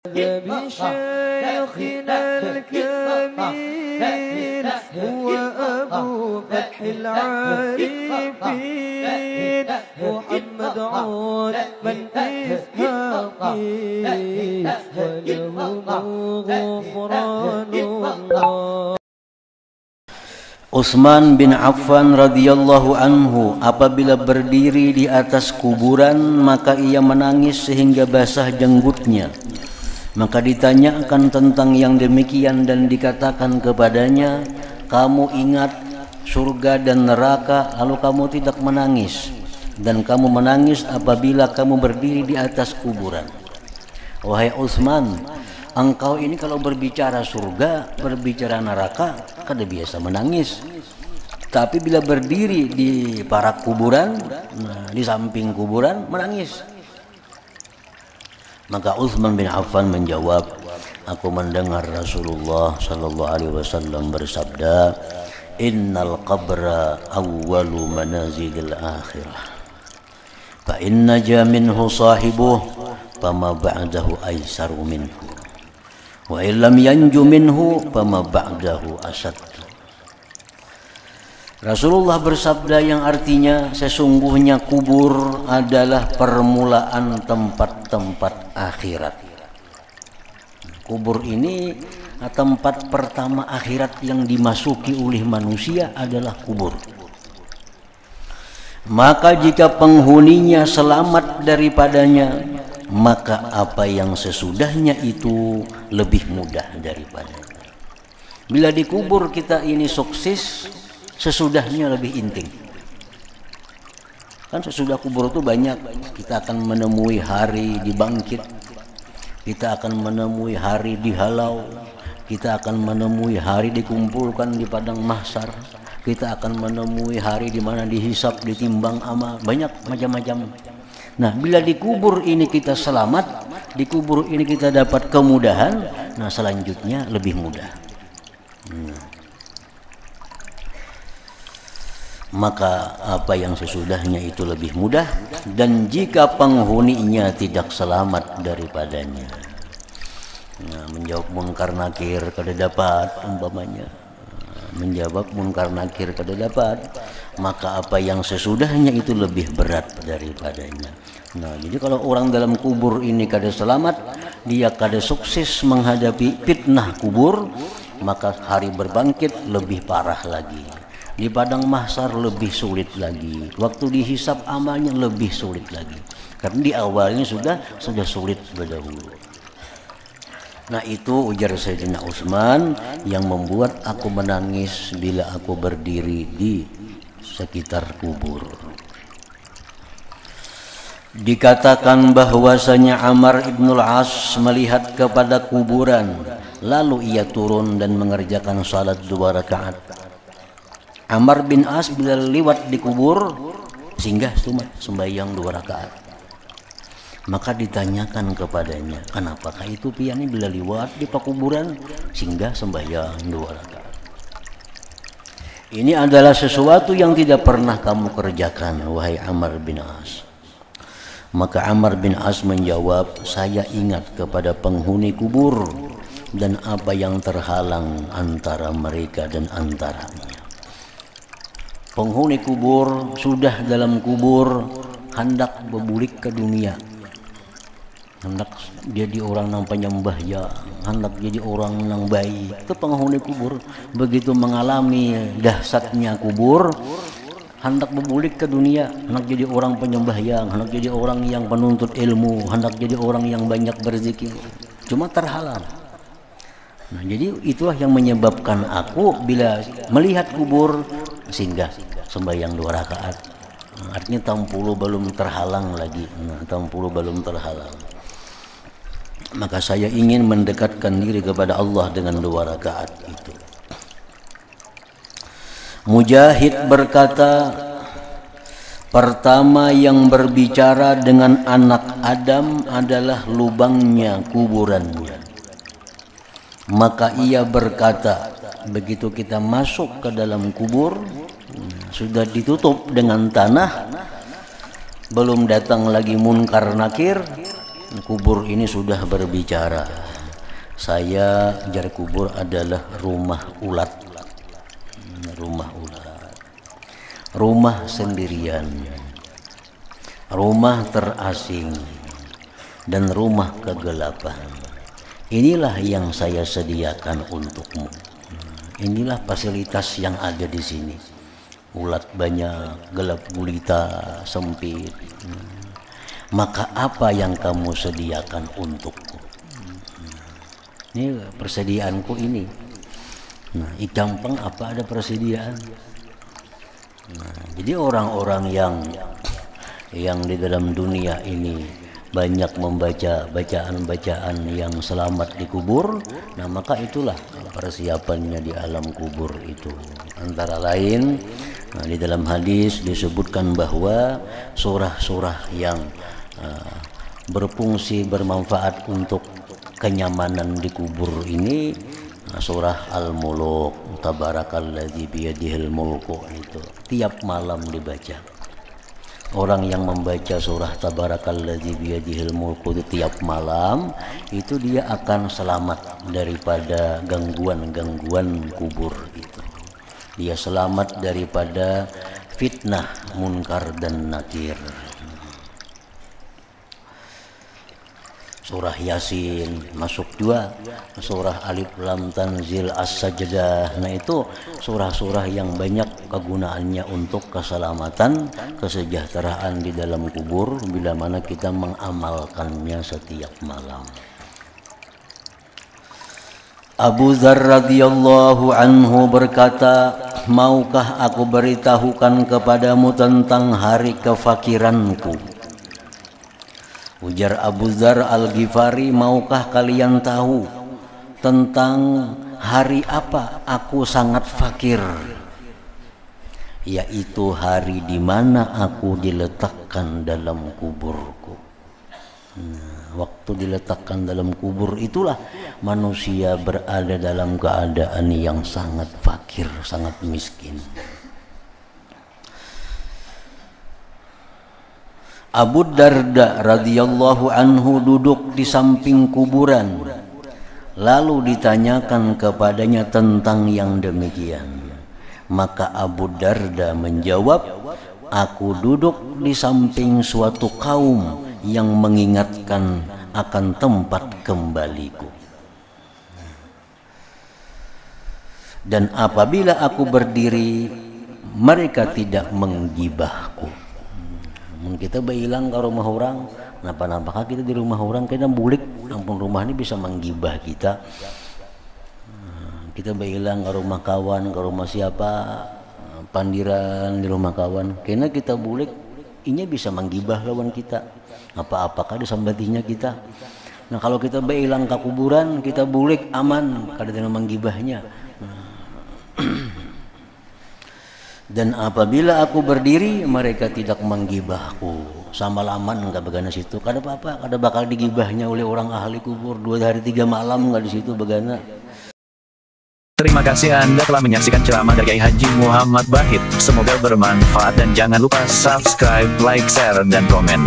بشيخنا الكميل هو أبو فتح العارفين محمد عثمان إسحاقي ولهم غفران الله. Utsman bin Affan radhiyallahu anhu apabila berdiri di atas kuburan maka ia menangis sehingga basah jenggotnya. Maka ditanyakan tentang yang demikian dan dikatakan kepadanya, kamu ingat surga dan neraka lalu kamu tidak menangis, dan kamu menangis apabila kamu berdiri di atas kuburan. Wahai Utsman, engkau ini kalau berbicara surga, berbicara neraka, kada biasa menangis. Tapi bila berdiri di parak kuburan, di samping kuburan, menangis. Maka Utsman bin Affan menjawab, aku mendengar Rasulullah sallallahu alaihi wasallam bersabda, innal qabra awwalu manazilil akhirah. Fa inna ja minhu sahibuh, fama ba'dahu aisaru minhu. Wa illam yanju minhu fama ba'dahu asad. Rasulullah bersabda yang artinya sesungguhnya kubur adalah permulaan tempat-tempat akhirat. Kubur ini tempat pertama akhirat yang dimasuki oleh manusia adalah kubur. Maka jika penghuninya selamat daripadanya, maka apa yang sesudahnya itu lebih mudah daripadanya. Bila dikubur kita ini sukses, sesudahnya lebih intim. Kan sesudah kubur itu banyak, kita akan menemui hari dibangkit, kita akan menemui hari dihalau, kita akan menemui hari dikumpulkan di padang mahsyar, kita akan menemui hari di mana dihisap, ditimbang amal, banyak macam-macam. Nah, bila dikubur ini kita selamat, dikubur ini kita dapat kemudahan, nah selanjutnya lebih mudah. Maka apa yang sesudahnya itu lebih mudah, dan jika penghuninya tidak selamat daripadanya, menjawab munkar nakir kada dapat umpamanya, menjawab munkar nakir kada dapat, maka apa yang sesudahnya itu lebih berat daripadanya. Nah, jadi kalau orang dalam kubur ini kada selamat, dia kada sukses menghadapi fitnah kubur, maka hari berbangkit lebih parah lagi. Di padang mahsyar lebih sulit lagi. Waktu dihisap amalnya lebih sulit lagi. Karena di awalnya sudah sulit berdahulu. Nah, itu ujar Sayyidina Utsman yang membuat aku menangis bila aku berdiri di sekitar kubur. Dikatakan bahwasanya Amr ibnul As melihat kepada kuburan, lalu ia turun dan mengerjakan salat 2 rakaat. Amr bin As bila lewat di kubur singgah sembahyang 2 rakaat. Maka ditanyakan kepadanya, kenapakah itu piani bila lewat di pakuburan singgah sembahyang 2 rakaat? Ini adalah sesuatu yang tidak pernah kamu kerjakan, wahai Amr bin As. Maka Amr bin As menjawab, saya ingat kepada penghuni kubur dan apa yang terhalang antara mereka dan antaranya. Penghuni kubur sudah dalam kubur hendak berbulik ke dunia, hendak jadi orang yang penyembah ya, hendak jadi orang yang baik. Itu penghuni kubur begitu mengalami dahsyatnya kubur, hendak berbulik ke dunia, hendak jadi orang penyembah yang, hendak jadi orang yang penuntut ilmu, hendak jadi orang yang banyak berzikir, cuma terhalang. Nah, jadi itulah yang menyebabkan aku bila melihat kubur singgah sembahyang 2 rakaat. Artinya tampulu belum terhalang lagi. Tampulu belum terhalang. Maka saya ingin mendekatkan diri kepada Allah dengan 2 rakaat itu. Mujahid berkata, pertama yang berbicara dengan anak Adam adalah lubangnya kuburannya. Maka ia berkata, begitu kita masuk ke dalam kubur, sudah ditutup dengan tanah, belum datang lagi munkar nakir, kubur ini sudah berbicara. Saya jar kubur adalah rumah ulat. Rumah ulat. Rumah sendirian. Rumah terasing dan rumah kegelapan. Inilah yang saya sediakan untukmu. Inilah fasilitas yang ada di sini. Ulat banyak, gelap gulita, sempit. Maka apa yang kamu sediakan untukku? Ini persediaanku ini. Nah, Icampeng apa ada persediaan? Nah, jadi orang-orang yang di dalam dunia ini banyak membaca bacaan-bacaan yang selamat di kubur, nah maka itulah persiapannya di alam kubur itu. Antara lain, nah, di dalam hadis disebutkan bahwa surah-surah yang berfungsi bermanfaat untuk kenyamanan di kubur ini, nah, surah Al-Muluk, Tabarakalladzi biyadihil mulku, itu tiap malam dibaca. Orang yang membaca surah Tabarakalladzi biyadihil mulku itu tiap malam, itu dia akan selamat daripada gangguan-gangguan kubur itu. Dia selamat daripada fitnah munkar dan nakir. Surah Yasin masuk juga, surah Alif Lam Tanzil As-Sajdah. Nah itu surah-surah yang banyak kegunaannya untuk keselamatan, kesejahteraan di dalam kubur bila mana kita mengamalkannya setiap malam. Abu Dzar radhiyallahu anhu berkata, maukah aku beritahukan kepadamu tentang hari kefakiranku? Ujar Abu Dzar Al-Ghifari, maukah kalian tahu tentang hari apa aku sangat fakir? Yaitu hari di mana aku diletakkan dalam kuburku. Nah, waktu diletakkan dalam kubur itulah manusia berada dalam keadaan yang sangat fakir, sangat miskin. Abu Darda radhiyallahu anhu duduk di samping kuburan, lalu ditanyakan kepadanya tentang yang demikian. Maka Abu Darda menjawab, aku duduk di samping suatu kaum yang mengingatkan akan tempat kembaliku. Dan apabila aku berdiri, mereka tidak menggibahku. Kita bilang ke rumah orang, napa-napakah kita di rumah orang, kita bulik, ampun rumah ini bisa menggibah kita. Kita bilang ke rumah kawan, ke rumah siapa, pandiran di rumah kawan, karena kita bulik, ini bisa menggibah lawan kita. Apa-apakah disambatinya kita. Nah kalau kita bilang ke kuburan, kita bulik aman, kada dengan menggibahnya. Dan apabila aku berdiri, mereka tidak menggibahku. Sama laman enggak begana situ. Kada apa-apa, kada bakal digibahnya oleh orang ahli kubur. 2 hari 3 malam enggak di situ begana. Terima kasih Anda telah menyaksikan ceramah dari Kiai Haji Muhammad Bahid. Semoga bermanfaat dan jangan lupa subscribe, like, share, dan komen.